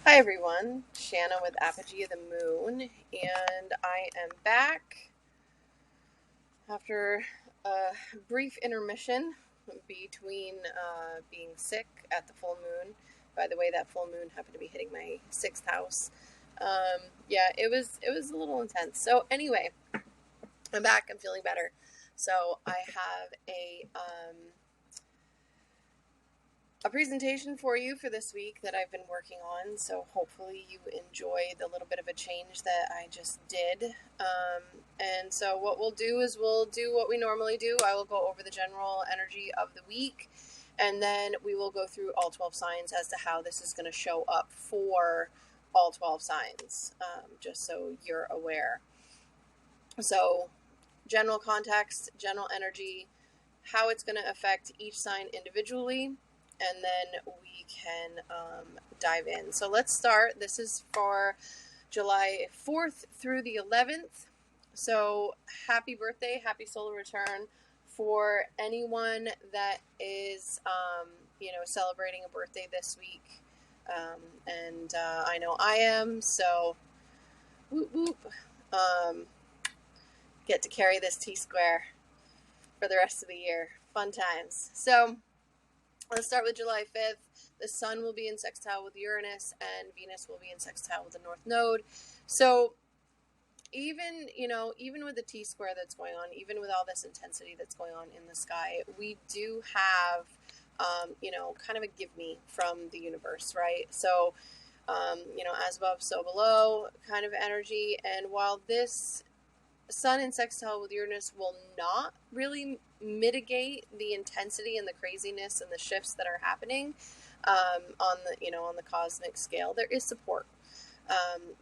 Hi everyone, Shanna with Apogee of the Moon, and I am back after a brief intermission between being sick at the full moon. By the way, that full moon happened to be hitting my sixth house. Yeah, it was a little intense. So anyway, I'm back. I'm feeling better. So I have a presentation for you for this week that I've been working on. So hopefully you enjoy the little bit of a change that I just did. And so what we'll do is we'll do what we normally do. I will go over the general energy of the week, and then we will go through all 12 signs as to how this is going to show up for all 12 signs, just so you're aware. So general context, general energy, how it's going to affect each sign individually, and then we can dive in. So let's start. This is for July 4th through the 11th. So happy birthday, happy solar return for anyone that is, celebrating a birthday this week. And I know I am, so whoop whoop. Get to carry this T-square for the rest of the year. Fun times. So let's start with July 5th. The sun will be in sextile with Uranus, and Venus will be in sextile with the North Node. So even with the T-square that's going on, even with all this intensity that's going on in the sky, we do have, kind of a give me from the universe, right? So, as above, so below kind of energy. And while this sun in sextile with Uranus will not really mitigate the intensity and the craziness and the shifts that are happening on the cosmic scale, there is support.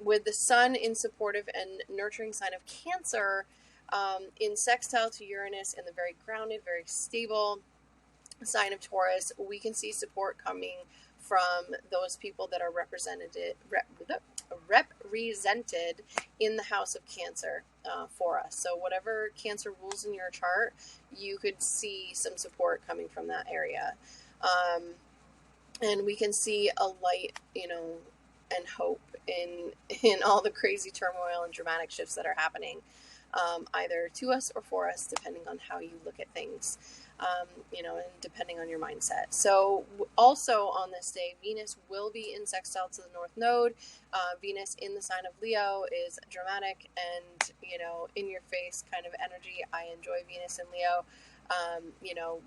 With the sun in supportive and nurturing sign of Cancer, in sextile to Uranus in the very grounded, very stable sign of Taurus, we can see support coming from those people that are represented in the house of Cancer for us. So whatever Cancer rules in your chart, you could see some support coming from that area. And we can see a light, and hope in all the crazy turmoil and dramatic shifts that are happening, either to us or for us, depending on how you look at things. And depending on your mindset. So also on this day, Venus will be in sextile to the North Node. Venus in the sign of Leo is dramatic and, in your face kind of energy. I enjoy Venus in Leo.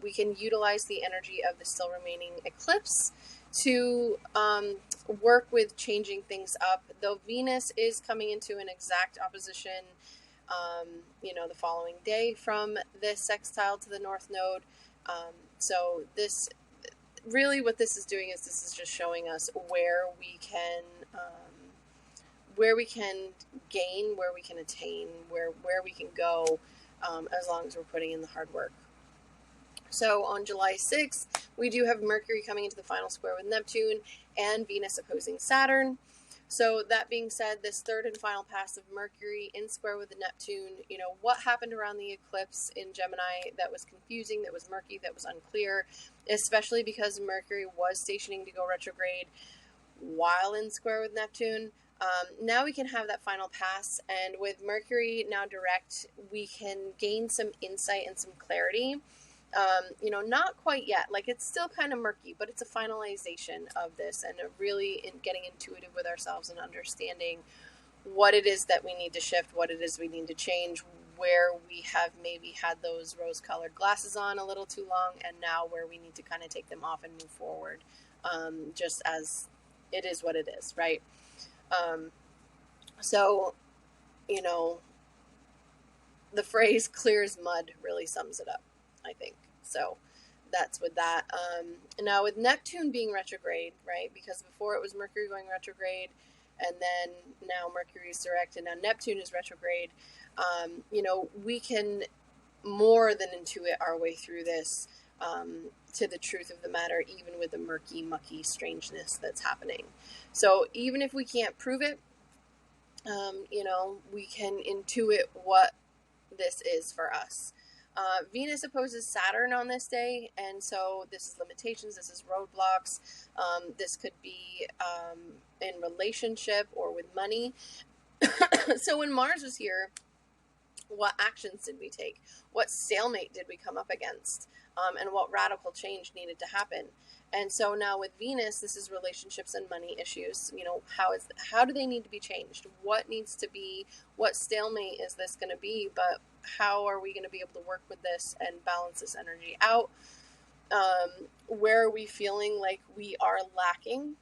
We can utilize the energy of the still remaining eclipse to work with changing things up. Though Venus is coming into an exact opposition the following day from this sextile to the North Node. So this really what this is doing is this is just showing us where we can gain, where we can attain, where we can go, as long as we're putting in the hard work. So on July 6th, we do have Mercury coming into the final square with Neptune and Venus opposing Saturn. So that being said, this third and final pass of Mercury in square with the Neptune, what happened around the eclipse in Gemini that was confusing, that was murky, that was unclear, especially because Mercury was stationing to go retrograde while in square with Neptune. Now we can have that final pass, and with Mercury now direct, we can gain some insight and some clarity. Not quite yet. Like, it's still kind of murky, but it's a finalization of this and really getting intuitive with ourselves and understanding what it is that we need to shift, what it is we need to change, where we have maybe had those rose-colored glasses on a little too long, and now where we need to kind of take them off and move forward, just as it is what it is, right? So, the phrase clear as mud really sums it up, I think. So that's with that. Now with Neptune being retrograde, right? Because before it was Mercury going retrograde, and then now Mercury is direct, and now Neptune is retrograde. We can more than intuit our way through this, to the truth of the matter, even with the murky, mucky strangeness that's happening. So even if we can't prove it, we can intuit what this is for us. Venus opposes Saturn on this day, and so this is limitations, this is roadblocks. This could be in relationship or with money. So when Mars was here, what actions did we take? What stalemate did we come up against? And what radical change needed to happen? And so now with Venus, this is relationships and money issues. You know, how do they need to be changed? What needs to be, what stalemate is this going to be? But how are we going to be able to work with this and balance this energy out? Where are we feeling like we are lacking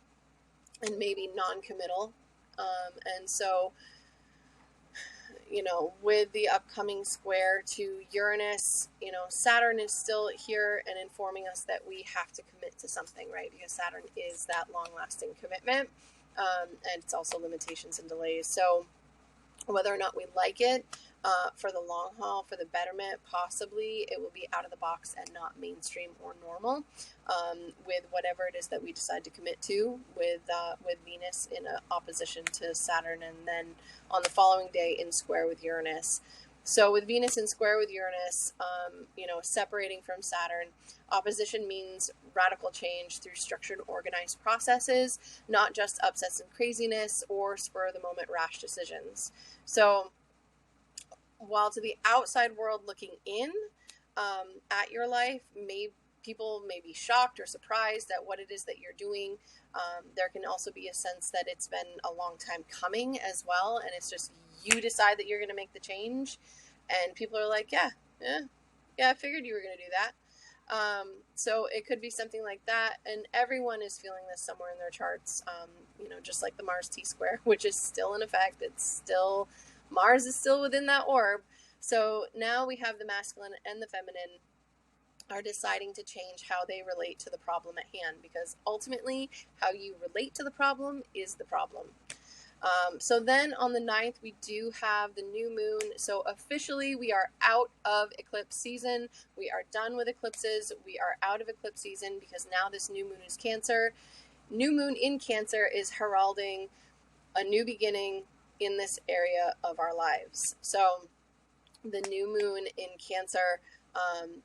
and maybe non-committal? And so, you know, with the upcoming square to Uranus, you know, Saturn is still here and informing us that we have to commit to something, right? Because Saturn is that long-lasting commitment, and it's also limitations and delays. So whether or not we like it, for the long haul, for the betterment, possibly it will be out of the box and not mainstream or normal, with whatever it is that we decide to commit to, with Venus in opposition to Saturn, and then on the following day in square with Uranus. So with Venus in square with Uranus, you know, separating from Saturn, opposition means radical change through structured, organized processes, not just upsets and craziness or spur of the moment rash decisions. So while to the outside world looking in at your life, people may be shocked or surprised at what it is that you're doing. There can also be a sense that it's been a long time coming as well, and it's just you decide that you're going to make the change, and people are like, yeah, I figured you were going to do that. So it could be something like that, and everyone is feeling this somewhere in their charts, you know, just like the Mars T-square, which is still in effect. It's still, Mars is still within that orb. So now we have the masculine and the feminine are deciding to change how they relate to the problem at hand, because ultimately how you relate to the problem is the problem. So then on the 9th, we do have the new moon. So officially we are out of eclipse season. We are done with eclipses. We are out of eclipse season because now this new moon is Cancer. New moon in Cancer is heralding a new beginning in this area of our lives. So the new moon in Cancer,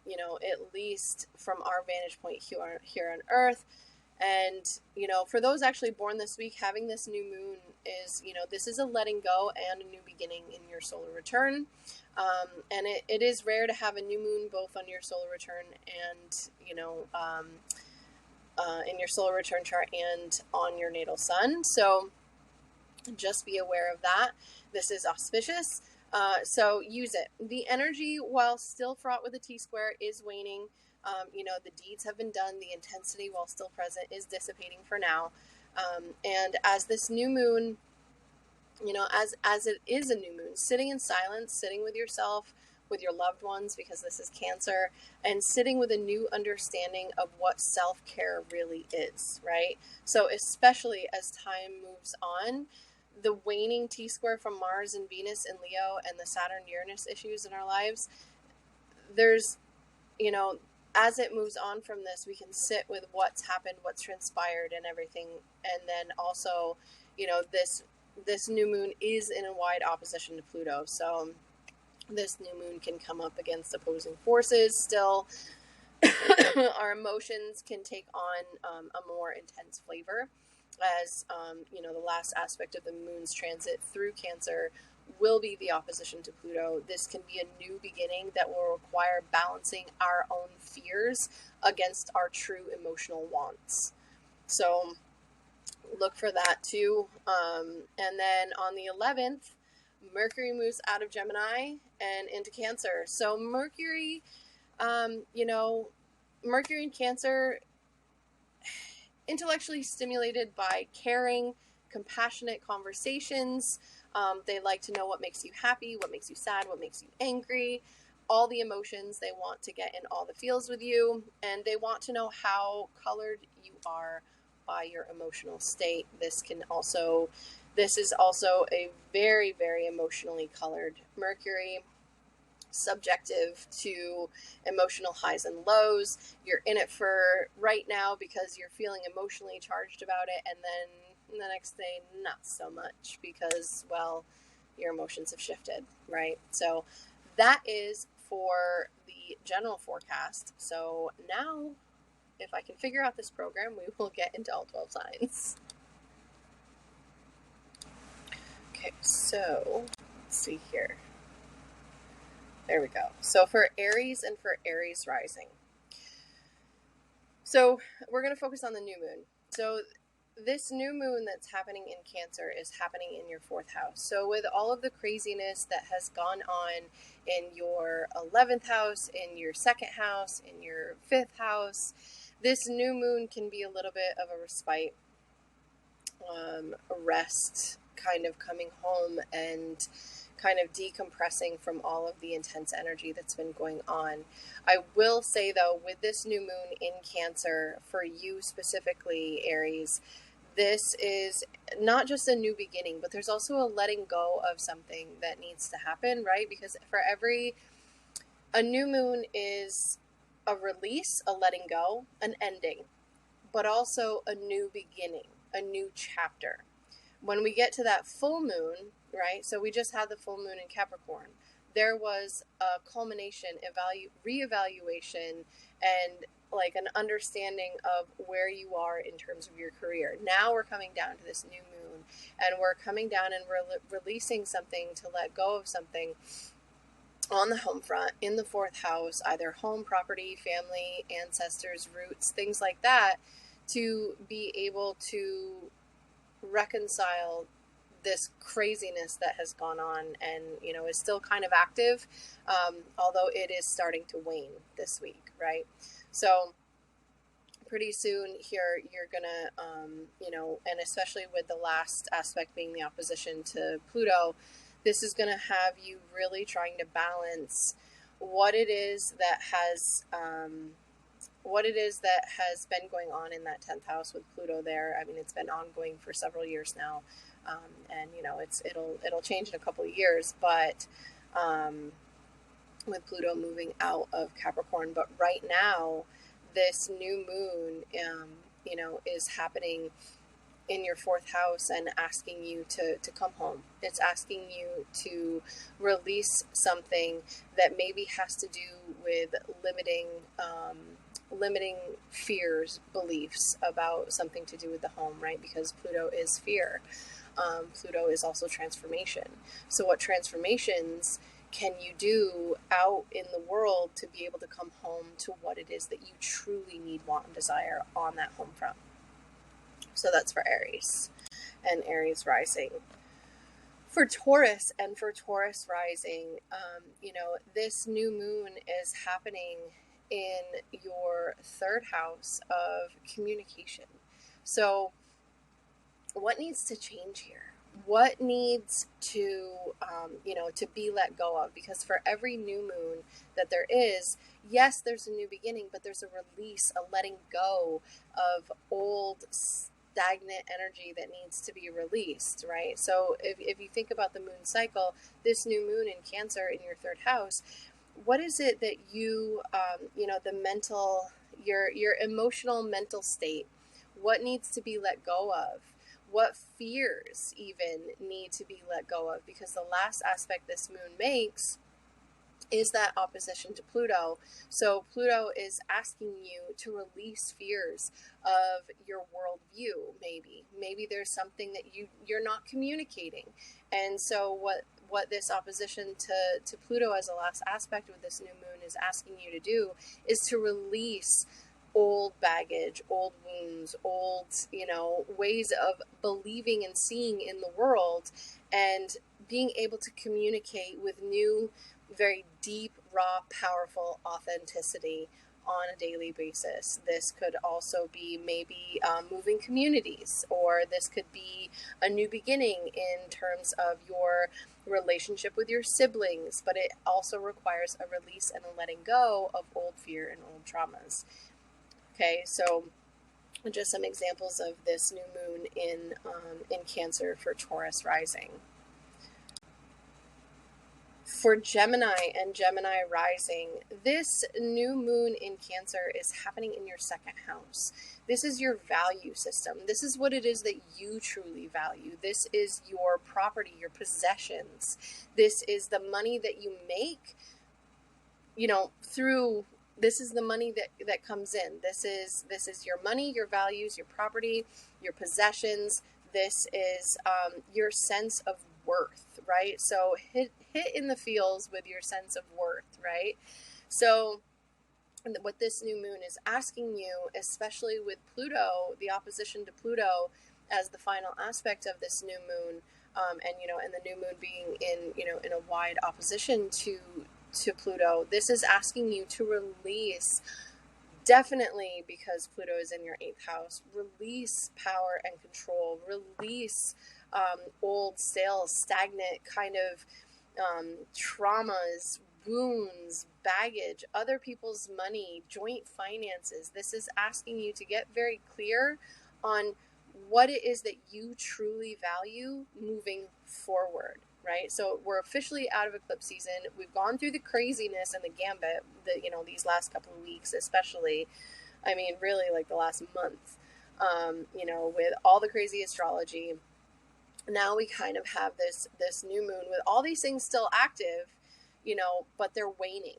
you know, at least from our vantage point here on Earth. And, you know, for those actually born this week, having this new moon is, you know, this is a letting go and a new beginning in your solar return. And it is rare to have a new moon both on your solar return and, you know, in your solar return chart and on your natal sun. So just be aware of that. This is auspicious. So use it. The energy, while still fraught with a T-square, is waning. You know, the deeds have been done. The intensity, while still present, is dissipating for now. And as this new moon, you know, as it is a new moon, sitting in silence, sitting with yourself, with your loved ones, because this is Cancer, and sitting with a new understanding of what self-care really is, right? So especially as time moves on, the waning T-square from Mars and Venus and Leo and the Saturn-Uranus issues in our lives, there's, you know, as it moves on from this, we can sit with what's happened, what's transpired and everything. And then also, you know, this new moon is in a wide opposition to Pluto. So this new moon can come up against opposing forces still. Our emotions can take on a more intense flavor as, you know, the last aspect of the moon's transit through Cancer will be the opposition to Pluto. This can be a new beginning that will require balancing our own fears against our true emotional wants. So look for that too. And then on the 11th, Mercury moves out of Gemini and into Cancer. So Mercury, you know, Mercury in Cancer, intellectually stimulated by caring, compassionate conversations. They like to know what makes you happy, what makes you sad, what makes you angry, all the emotions. They want to get in all the feels with you, and they want to know how colored you are by your emotional state. This is also a very, very emotionally colored Mercury, subjective to emotional highs and lows. You're in it for right now because you're feeling emotionally charged about it, and then the next day not so much because, well, your emotions have shifted, right? So that is for the the general forecast. So now, if I can figure out this program, we will get into all 12 signs. Okay, so let's see here. There we go. So for Aries and for Aries rising. So we're going to focus on the new moon. So this new moon that's happening in Cancer is happening in your 4th house. So with all of the craziness that has gone on in your 11th house, in your 2nd house, in your 5th house, this new moon can be a little bit of a respite, a rest, kind of coming home and kind of decompressing from all of the intense energy that's been going on. I will say though, with this new moon in Cancer, for you specifically, Aries, this is not just a new beginning, but there's also a letting go of something that needs to happen, right? Because for a new moon is a release, a letting go, an ending, but also a new beginning, a new chapter. When we get to that full moon, right? So we just had the full moon in Capricorn. There was a culmination, reevaluation, and like an understanding of where you are in terms of your career. Now we're coming down to this new moon, and we're coming down and releasing something to let go of something on the home front in the 4th house, either home, property, family, ancestors, roots, things like that, to be able to reconcile this craziness that has gone on and, you know, is still kind of active, although it is starting to wane this week, right? So pretty soon here, you're gonna, you know, and especially with the last aspect being the opposition to Pluto, this is gonna have you really trying to balance what it is that has been going on in that 10th house with Pluto there. I mean, it's been ongoing for several years now, and you know, it'll change in a couple of years, but with Pluto moving out of Capricorn. But right now, this new moon, you know, is happening in your 4th house and asking you to come home. It's asking you to release something that maybe has to do with limiting fears, beliefs about something to do with the home, right? Because Pluto is fear. Pluto is also transformation. So what transformations can you do out in the world to be able to come home to what it is that you truly need, want, and desire on that home front? So that's for Aries and Aries rising. For Taurus and for Taurus rising, you know, this new moon is happening in your 3rd house of communication. So what needs to change here? What needs to, you know, to be let go of? Because for every new moon that there is, yes, there's a new beginning, but there's a release, a letting go of old stagnant energy that needs to be released, right? So if you think about the moon cycle, this new moon in Cancer in your 3rd house, what is it that you, you know, the mental, your emotional mental state, what needs to be let go of? What fears even need to be let go of? Because the last aspect this moon makes is that opposition to Pluto. So Pluto is asking you to release fears of your worldview. Maybe there's something that you're not communicating. And so what this opposition to Pluto as a last aspect with this new moon is asking you to do is to release old baggage, old wounds, old, you know, ways of believing and seeing in the world, and being able to communicate with new, very deep, raw, powerful authenticity on a daily basis. This could also be maybe moving communities, or this could be a new beginning in terms of your relationship with your siblings, but it also requires a release and a letting go of old fear and old traumas. Okay, so just some examples of this new moon in Cancer for Taurus rising. For Gemini and Gemini rising, this new moon in Cancer is happening in your 2nd house. This is your value system. This is what it is that you truly value. This is your property, your possessions. This is the money that you make through, this is the money that comes in. This is your money, your values, your property, your possessions. This is your sense of worth, right? So hit in the feels with your sense of worth, right? So what this new moon is asking you, especially with Pluto, the opposition to Pluto as the final aspect of this new moon, and the new moon being in a wide opposition to Pluto, this is asking you to release, definitely because Pluto is in your 8th house, release power and control, release old, stale, stagnant kind of traumas, wounds, baggage, other people's money, joint finances. This is asking you to get very clear on what it is that you truly value moving forward, right? So we're officially out of eclipse season. We've gone through the craziness and the gambit that, these last couple of weeks, especially, I mean, really like the last month, with all the crazy astrology. Now we kind of have this new moon with all these things still active, but they're waning.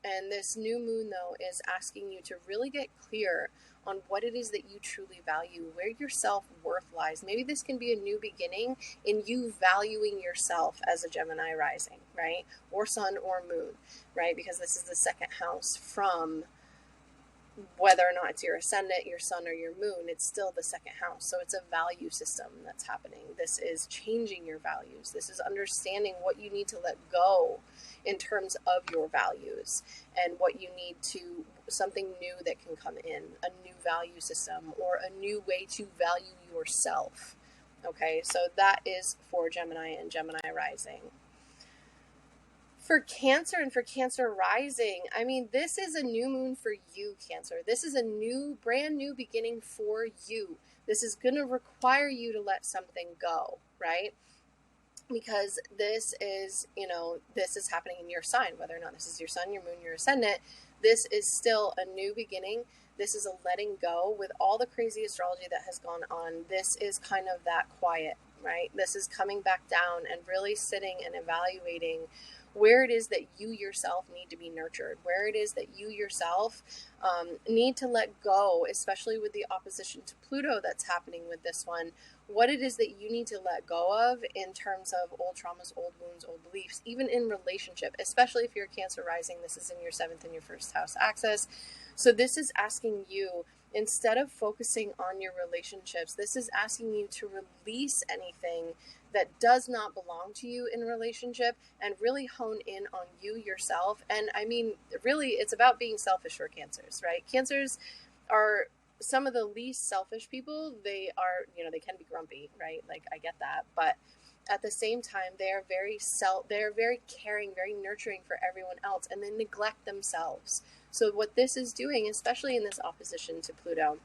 And this new moon, though, is asking you to really get clear on what it is that you truly value, where your self-worth lies. Maybe this can be a new beginning in you valuing yourself as a Gemini rising, right? Or sun or moon, right? Because this is the 2nd house from whether or not it's your ascendant, your sun, or your moon, it's still the 2nd house. So it's a value system that's happening. This is changing your values. This is understanding what you need to let go in terms of your values and what you need to, something new that can come in, a new value system or a new way to value yourself. Okay, so that is for Gemini and Gemini rising. For Cancer and for Cancer rising, I mean, this is a new moon for you, Cancer. This is a brand new beginning for you. This is going to require you to let something go, right? Because this is, this is happening in your sign, whether or not this is your sun, your moon, your ascendant. This is still a new beginning. This is a letting go with all the crazy astrology that has gone on. This is kind of that quiet, right? This is coming back down and really sitting and evaluating where it is that you yourself need to be nurtured, where it is that you yourself need to let go, especially with the opposition to Pluto that's happening with this one, what it is that you need to let go of in terms of old traumas, old wounds, old beliefs, even in relationship, especially if you're Cancer rising. This is in your 7th and your 1st house axis. So this is asking you, instead of focusing on your relationships, this is asking you to release anything that does not belong to you in relationship and really hone in on you yourself. And I mean, really, it's about being selfish for Cancers, right? Cancers are some of the least selfish people. They are, they can be grumpy, right? Like, I get that. But at the same time, they're very caring, very nurturing for everyone else, and they neglect themselves. So what this is doing, especially in this opposition to Pluto,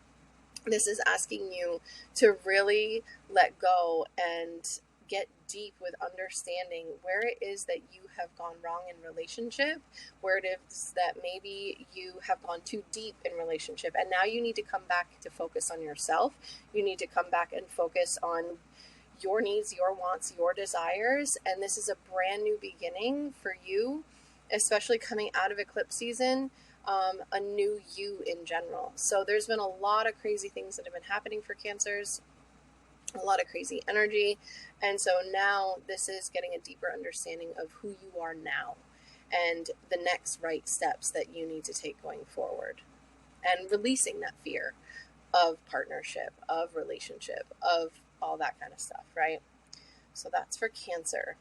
this is asking you to really let go and get deep with understanding where it is that you have gone wrong in relationship, where it is that maybe you have gone too deep in relationship, and now you need to come back to focus on yourself. You need to come back and focus on your needs, your wants, your desires, and this is a brand new beginning for you, especially coming out of eclipse season, a new you in general. So there's been a lot of crazy things that have been happening for Cancers, a lot of crazy energy. And so now this is getting a deeper understanding of who you are now and the next right steps that you need to take going forward, and releasing that fear of partnership, of relationship, of all that kind of stuff, right? So that's for Cancer.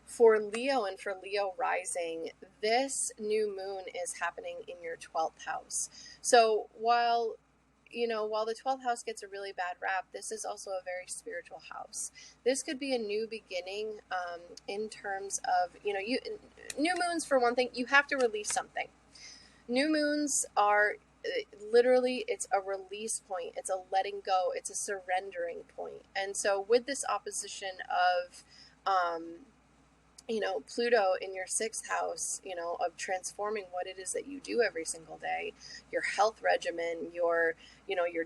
For Leo and for Leo rising, this new moon is happening in your 12th house. So while the 12th house gets a really bad rap, this is also a very spiritual house. This could be a new beginning in terms of, new moons, for one thing, you have to release something. New moons are literally, it's a release point. It's a letting go. It's a surrendering point. And so with this opposition of, Pluto in your 6th house, of transforming what it is that you do every single day, your health regimen, your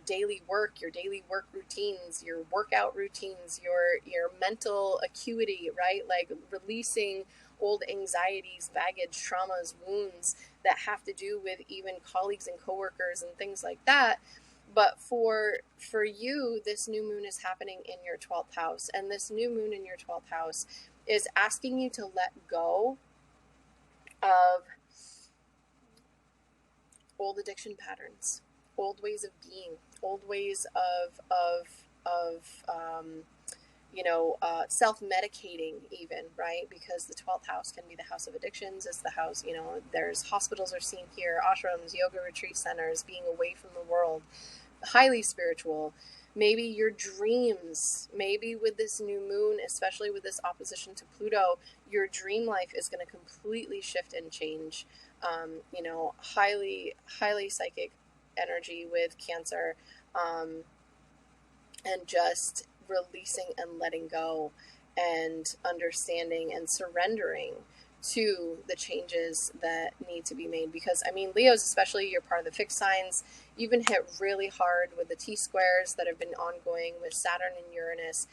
daily work routines, your workout routines, your mental acuity, right? Like releasing old anxieties, baggage, traumas, wounds that have to do with even colleagues and coworkers and things like that. But for you, this new moon is happening in your 12th house, and this new moon in your 12th house is asking you to let go of old addiction patterns, old ways of being, old ways of self-medicating even, right? Because the 12th house can be the house of addictions. It's the house, there's hospitals are seen here, ashrams, yoga retreat centers, being away from the world, highly spiritual. Maybe your dreams, maybe with this new moon, especially with this opposition to Pluto, your dream life is going to completely shift and change. Highly psychic energy with Cancer, and just releasing and letting go and understanding and surrendering to the changes that need to be made. Because Leos, especially, you're part of the fixed signs. You've been hit really hard with the T-squares that have been ongoing with Saturn and Uranus,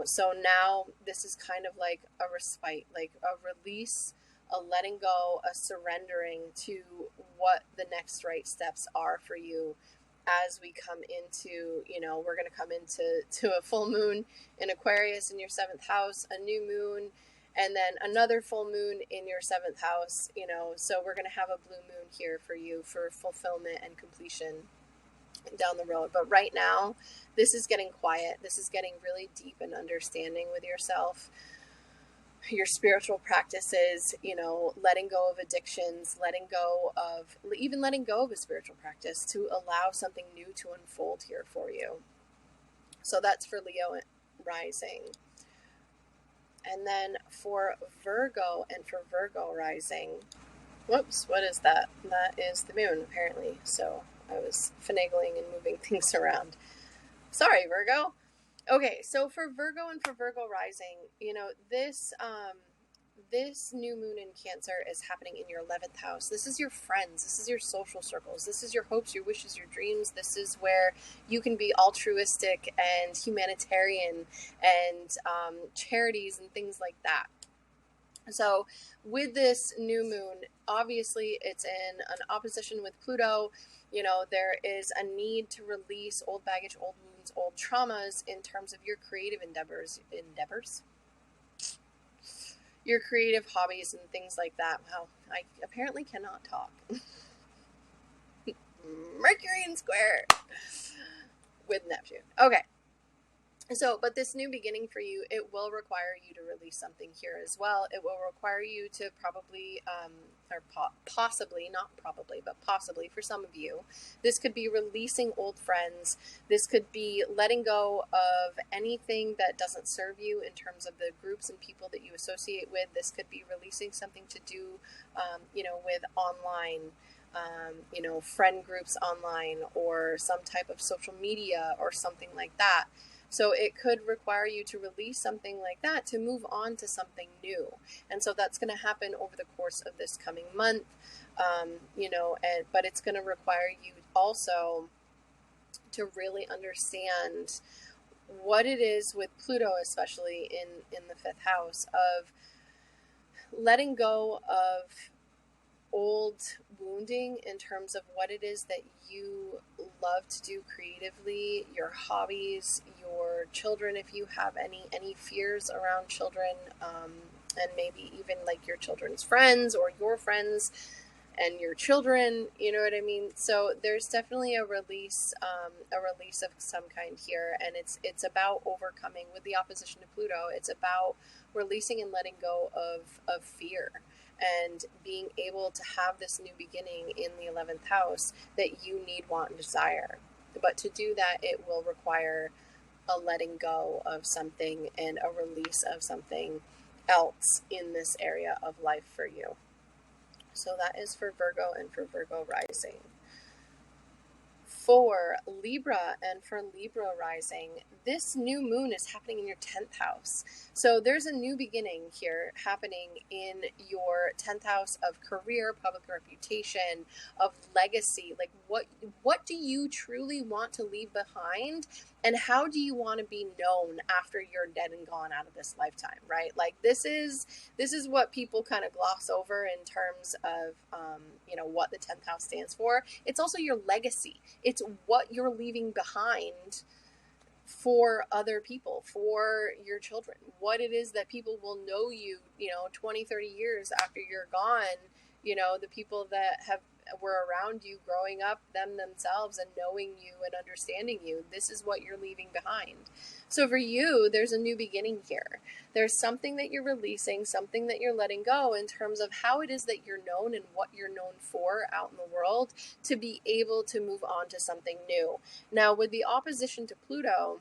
so now this is kind of like a respite, like a release, a letting go, a surrendering to what the next right steps are for you as we come into, we're going to come into a full moon in Aquarius in your 7th house, a new moon, and then another full moon in your 7th house, so we're going to have a blue moon here for you for fulfillment and completion down the road. But right now, this is getting quiet. This is getting really deep and understanding with yourself, your spiritual practices, letting go of addictions, letting go of a spiritual practice to allow something new to unfold here for you. So that's for Leo rising. And then for Virgo and for Virgo rising, whoops, what is that? That is the moon, apparently. So I was finagling and moving things around. Sorry, Virgo. Okay, so for Virgo and for Virgo rising, this new moon in Cancer is happening in your 11th house. This is your friends. This is your social circles. This is your hopes, your wishes, your dreams. This is where you can be altruistic and humanitarian and charities and things like that. So with this new moon, obviously it's in an opposition with Pluto. There is a need to release old baggage, old wounds, old traumas in terms of your creative endeavors, your creative hobbies and things like that. Wow, I apparently cannot talk. Mercury in square with Neptune. Okay. So, but this new beginning for you, it will require you to release something here as well. It will require you to probably, possibly, not probably, but possibly for some of you, this could be releasing old friends. This could be letting go of anything that doesn't serve you in terms of the groups and people that you associate with. This could be releasing something to do, with online, friend groups online or some type of social media or something like that. So it could require you to release something like that to move on to something new. And so that's going to happen over the course of this coming month, but it's going to require you also to really understand what it is with Pluto, especially in the 5th house, of letting go of old wounding in terms of what it is that you love to do creatively, your hobbies, your children, if you have any fears around children, and maybe even like your children's friends or your friends and your children, you know what I mean? So there's definitely a release of some kind here, and it's about overcoming with the opposition to Pluto. It's about releasing and letting go of fear and being able to have this new beginning in the 11th house that you need, want, and desire. But to do that, it will require a letting go of something and a release of something else in this area of life for you. So that is for Virgo and for Virgo rising. For Libra and for Libra rising, this new moon is happening in your 10th house. So there's a new beginning here happening in your 10th house of career, public reputation, of legacy. Like what do you truly want to leave behind, and how do you want to be known after you're dead and gone out of this lifetime, right? Like this is what people kind of gloss over in terms of what the 10th house stands for. It's also your legacy. It's what you're leaving behind for other people, for your children, what it is that people will know you, 20, 30 years after you're gone, the people that were around you growing up, them themselves, and knowing you and understanding you. This is what you're leaving behind. So for you, there's a new beginning here. There's something that you're releasing, something that you're letting go in terms of how it is that you're known and what you're known for out in the world, to be able to move on to something new. Now, with the opposition to Pluto,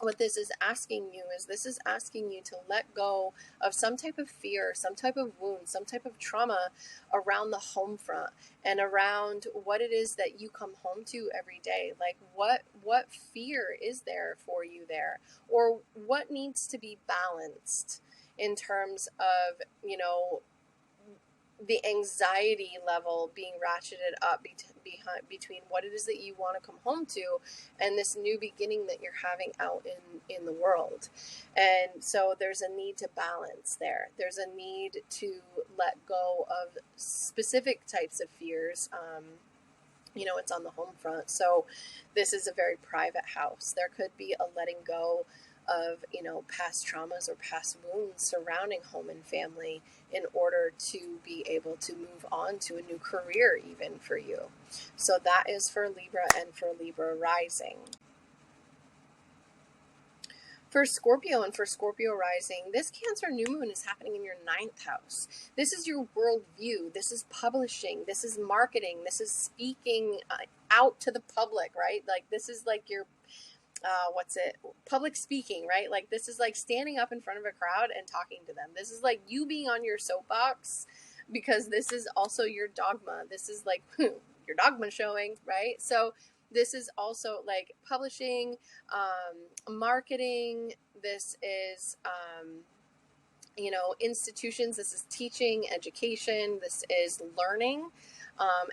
what this is asking you to let go of some type of fear, some type of wound, some type of trauma around the home front, and around what it is that you come home to every day. Like what fear is there for you there, or what needs to be balanced in terms of, the anxiety level being ratcheted up between what it is that you want to come home to and this new beginning that you're having out in the world. And so there's a need to balance there. There's a need to let go of specific types of fears. It's on the home front. So this is a very private house. There could be a letting go of, past traumas or past wounds surrounding home and family in order to be able to move on to a new career even for you. So that is for Libra and for Libra rising. For Scorpio and for Scorpio rising, this Cancer new moon is happening in your 9th house. This is your worldview. This is publishing. This is marketing. This is speaking out to the public, right? Like this is like your public speaking, right? Like this is like standing up in front of a crowd and talking to them. This is like you being on your soapbox, because this is also your dogma. This is like your dogma showing, right? So this is also like publishing, marketing. This is, institutions. This is teaching, education. This is learning.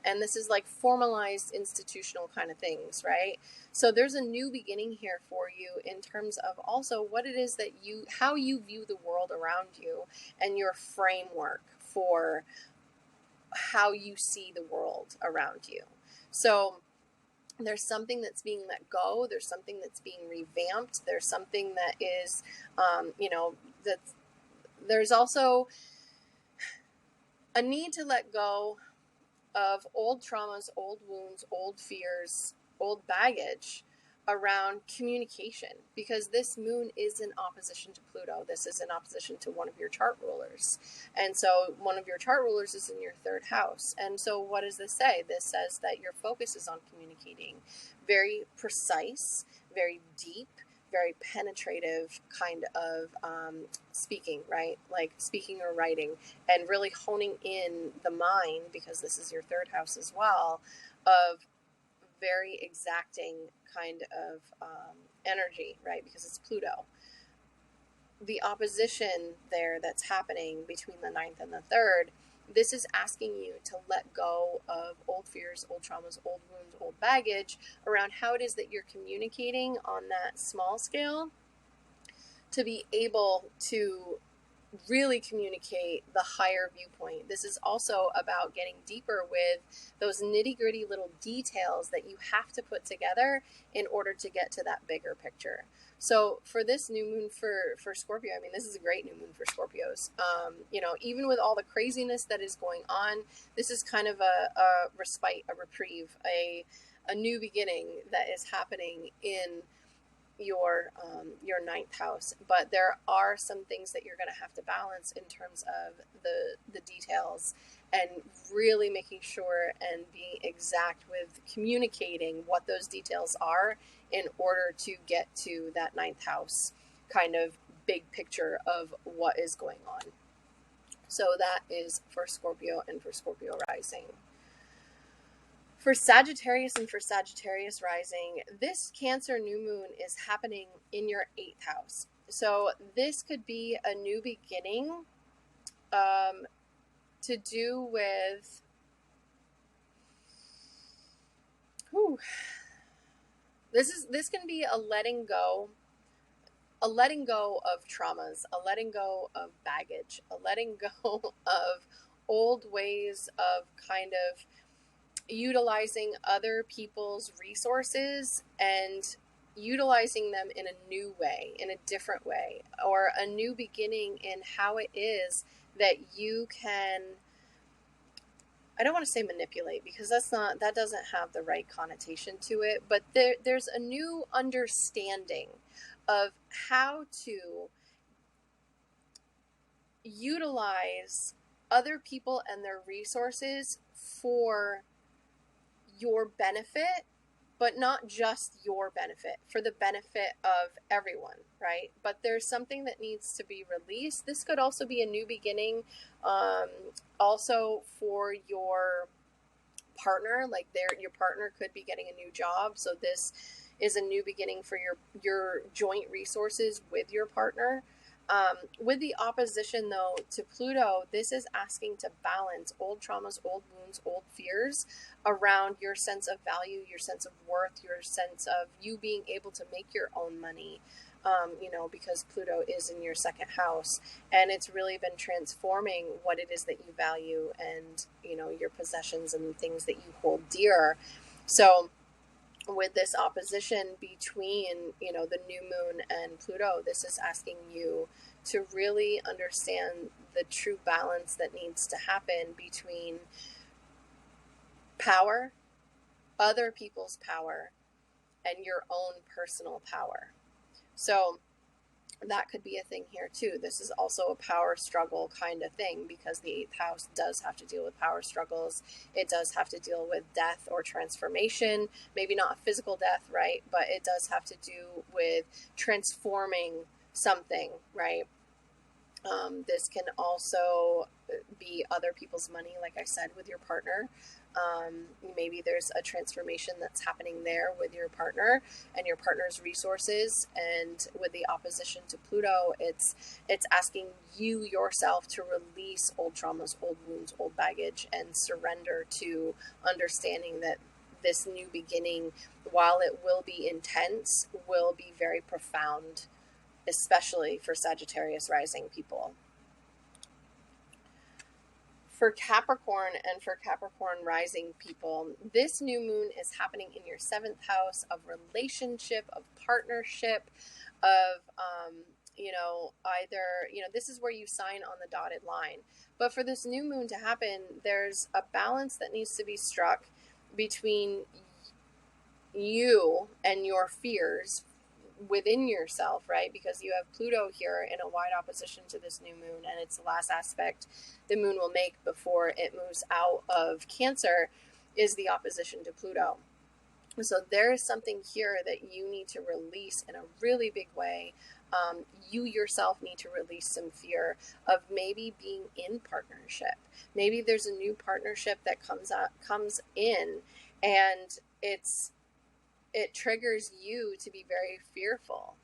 And this is like formalized institutional kind of things, right? So there's a new beginning here for you in terms of also what it is that how you view the world around you, and your framework for how you see the world around you. So there's something that's being let go. There's something that's being revamped. There's something that is, there's also a need to let go of old traumas, old wounds, old fears, old baggage around communication, because this moon is in opposition to Pluto. This is in opposition to one of your chart rulers. And so one of your chart rulers is in your 3rd house. And so what does this say? This says that your focus is on communicating very precise, very deep, very penetrative kind of speaking, right? Like speaking or writing, and really honing in the mind, because this is your 3rd house as well, of very exacting kind of energy, right? Because it's Pluto. The opposition there that's happening between the 9th and the 3rd, this is asking you to let go of old fears, old traumas, old wounds, old baggage around how it is that you're communicating on that small scale, to be able to really communicate the higher viewpoint. This is also about getting deeper with those nitty-gritty little details that you have to put together in order to get to that bigger picture. So for this new moon for Scorpio, I mean, this is a great new moon for Scorpios. Even with all the craziness that is going on, this is kind of a respite, a reprieve, a new beginning that is happening in your 9th house. But there are some things that you're going to have to balance in terms of the details, and really making sure and being exact with communicating what those details are in order to get to that 9th house kind of big picture of what is going on. So that is for Scorpio and for Scorpio rising. For Sagittarius and for Sagittarius rising, this Cancer new moon is happening in your 8th house. So this could be a new beginning to do with this can be a letting go of traumas, a letting go of baggage, a letting go of old ways of kind of utilizing other people's resources and utilizing them in a new way, in a different way, or a new beginning in how it is that you can, I don't want to say manipulate, because that doesn't have the right connotation to it, but there's a new understanding of how to utilize other people and their resources for your benefit, but not just your benefit, for the benefit of everyone, right? But there's something that needs to be released. This could also be a new beginning, also for your partner, like your partner could be getting a new job. So this is a new beginning for your joint resources with your partner. With the opposition, though, to Pluto, this is asking to balance old traumas, old wounds, old fears around your sense of value, your sense of worth, your sense of you being able to make your own money, because Pluto is in your 2nd house, and it's really been transforming what it is that you value and, your possessions and things that you hold dear. So with this opposition between, the new moon and Pluto, this is asking you to really understand the true balance that needs to happen between power, other people's power, and your own personal power. So that could be a thing here too. This is also a power struggle kind of thing, because the 8th house does have to deal with power struggles. It does have to deal with death or transformation, maybe not physical death, right? But it does have to do with transforming something, right? This can also be other people's money, like I said, with your partner. Maybe there's a transformation that's happening there with your partner and your partner's resources. And with the opposition to Pluto, it's asking you yourself to release old traumas, old wounds, old baggage, and surrender to understanding that this new beginning, while it will be intense, will be very profound, especially for Sagittarius rising people. For Capricorn and for Capricorn rising people, this new moon is happening in your 7th house of relationship, of partnership, of, this is where you sign on the dotted line. But for this new moon to happen, there's a balance that needs to be struck between you and your fears within yourself, right? Because you have Pluto here in a wide opposition to this new moon, and it's the last aspect the moon will make before it moves out of Cancer, is the opposition to Pluto. So there is something here that you need to release in a really big way. You yourself need to release some fear of maybe being in partnership. Maybe there's a new partnership that comes in, and it triggers you to be very fearful.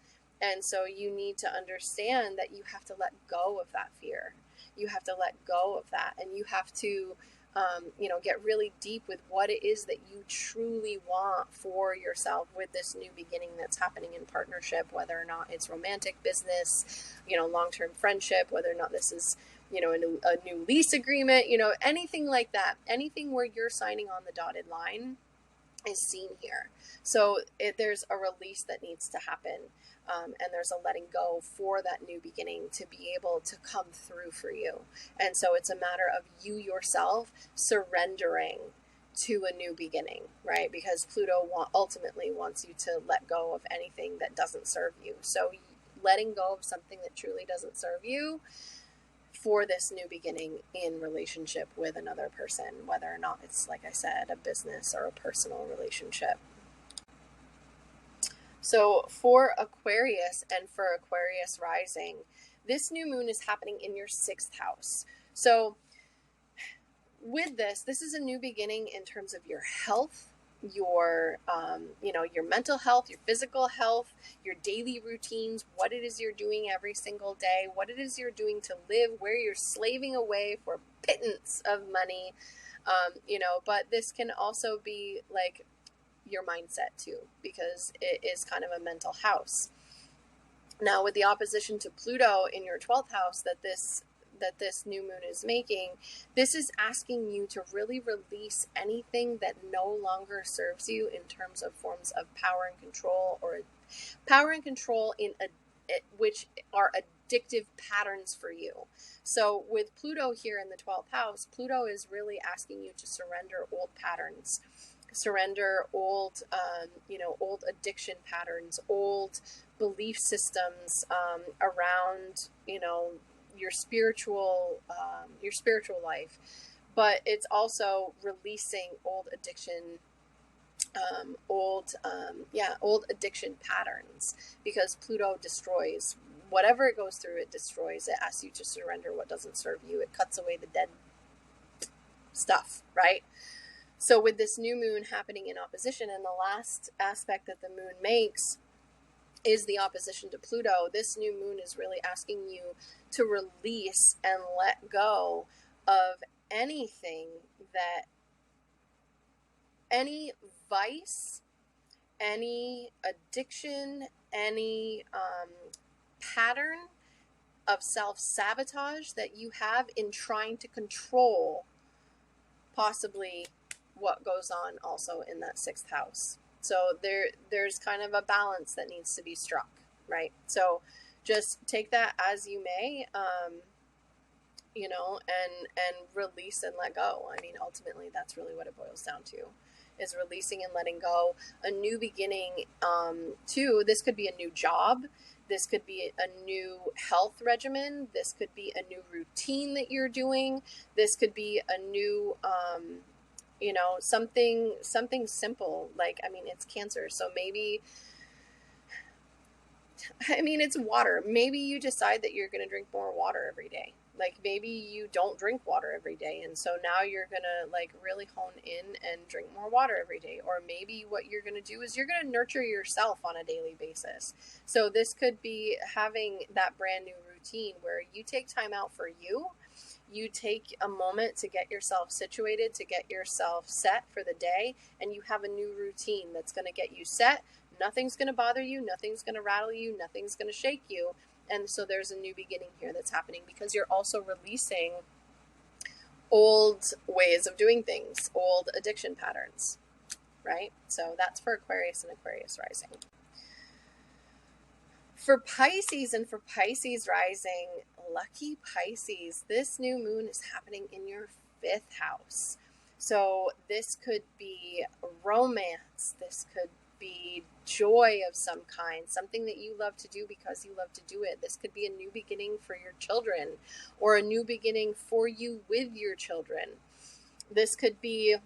And so you need to understand that you have to let go of that fear. You have to let go of that. And you have to, get really deep with what it is that you truly want for yourself with this new beginning that's happening in partnership, whether or not it's romantic, business, long-term friendship, whether or not this is, a new lease agreement, anything like that, anything where you're signing on the dotted line is seen here. So there's a release that needs to happen, and there's a letting go for that new beginning to be able to come through for you. And so it's a matter of you yourself surrendering to a new beginning, right? Because Pluto ultimately wants you to let go of anything that doesn't serve you. So letting go of something that truly doesn't serve you for this new beginning in relationship with another person, whether or not it's, like I said, a business or a personal relationship. So for Aquarius and for Aquarius rising, this new moon is happening in your 6th house. So with this is a new beginning in terms of your health, your your mental health, your physical health, your daily routines, what it is you're doing every single day, what it is you're doing to live, where you're slaving away for pittance of money, but this can also be like your mindset too, because it is kind of a mental house. Now, with the opposition to Pluto in your 12th house that this new moon is making, this is asking you to really release anything that no longer serves you in terms of forms of power and control, or power and control which are addictive patterns for you. So with Pluto here in the 12th house, Pluto is really asking you to surrender old patterns, surrender old addiction patterns, old belief systems around your spiritual life. But it's also releasing old addiction old addiction patterns, because Pluto destroys whatever it goes through. It destroys. It asks you to surrender what doesn't serve you. It cuts away the dead stuff, right? So with this new moon happening in opposition, and the last aspect that the moon makes is the opposition to Pluto, this new moon is really asking you to release and let go of anything any vice, any addiction, any pattern of self-sabotage that you have in trying to control possibly what goes on also in that 6th house. So there's kind of a balance that needs to be struck, right? So just take that as you may, and release and let go. I mean, ultimately, that's really what it boils down to, is releasing and letting go. A new beginning, too. This could be a new job. This could be a new health regimen. This could be a new routine that you're doing. This could be a new, something simple. Like, I mean, it's Cancer. So maybe, it's water. Maybe you decide that you're going to drink more water every day. Like, maybe you don't drink water every day, and so now you're gonna like really hone in and drink more water every day. Or maybe what you're gonna do is you're gonna nurture yourself on a daily basis. So this could be having that brand new routine where you take time out for you. You take a moment to get yourself situated, to get yourself set for the day, and you have a new routine that's going to get you set. Nothing's going to bother you. Nothing's going to rattle you. Nothing's going to shake you. And so there's a new beginning here that's happening, because you're also releasing old ways of doing things, old addiction patterns, right? So that's for Aquarius and Aquarius rising. For Pisces and for Pisces rising, lucky Pisces, this new moon is happening in your 5th house. So this could be romance. This could be joy of some kind, something that you love to do because you love to do it. This could be a new beginning for your children, or a new beginning for you with your children. This could be,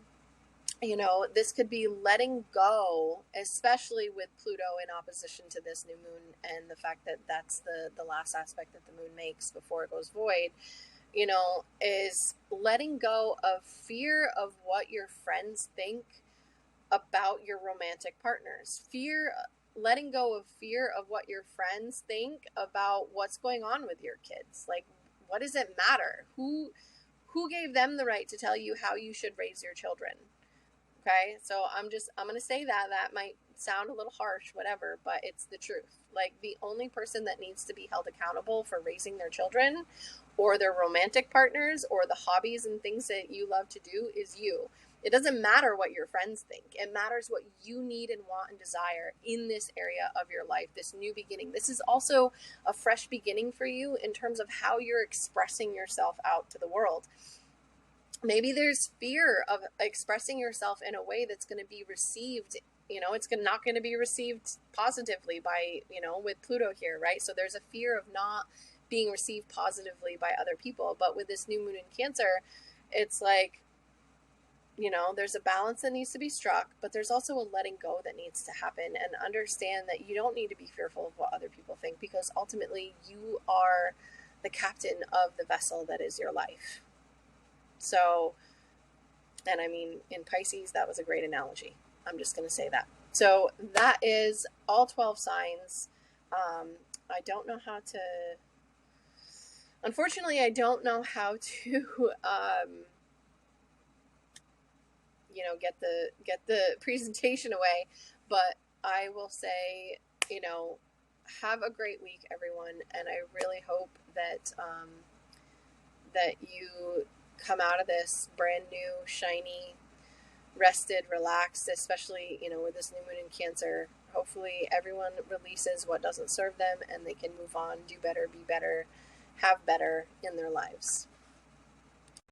letting go, especially with Pluto in opposition to this new moon, and the fact that that's the last aspect that the moon makes before it goes void, is letting go of fear of what your friends think about your romantic partners. Letting go of fear of what your friends think about what's going on with your kids. Like, what does it matter? Who gave them the right to tell you how you should raise your children? Okay, so I'm going to say that might sound a little harsh, whatever, but it's the truth. Like, the only person that needs to be held accountable for raising their children, or their romantic partners, or the hobbies and things that you love to do, is you. It doesn't matter what your friends think. It matters what you need and want and desire in this area of your life, this new beginning. This is also a fresh beginning for you in terms of how you're expressing yourself out to the world. Maybe there's fear of expressing yourself in a way that's going to be received, it's not going to be received positively by, with Pluto here, right? So there's a fear of not being received positively by other people. But with this new moon in Cancer, it's like, there's a balance that needs to be struck, but there's also a letting go that needs to happen, and understand that you don't need to be fearful of what other people think, because ultimately you are the captain of the vessel that is your life. So And I mean, in Pisces, that was a great analogy. I'm just going to say that. So that is all 12 signs. I don't know how to, unfortunately, I don't know how to, you know, get the presentation away, but I will say, you know, have a great week, everyone. And I really hope that, that you come out of this brand new, shiny, rested, relaxed, especially, you know, with this new moon in Cancer. Hopefully everyone releases what doesn't serve them and they can move on, do better, be better, have better in their lives.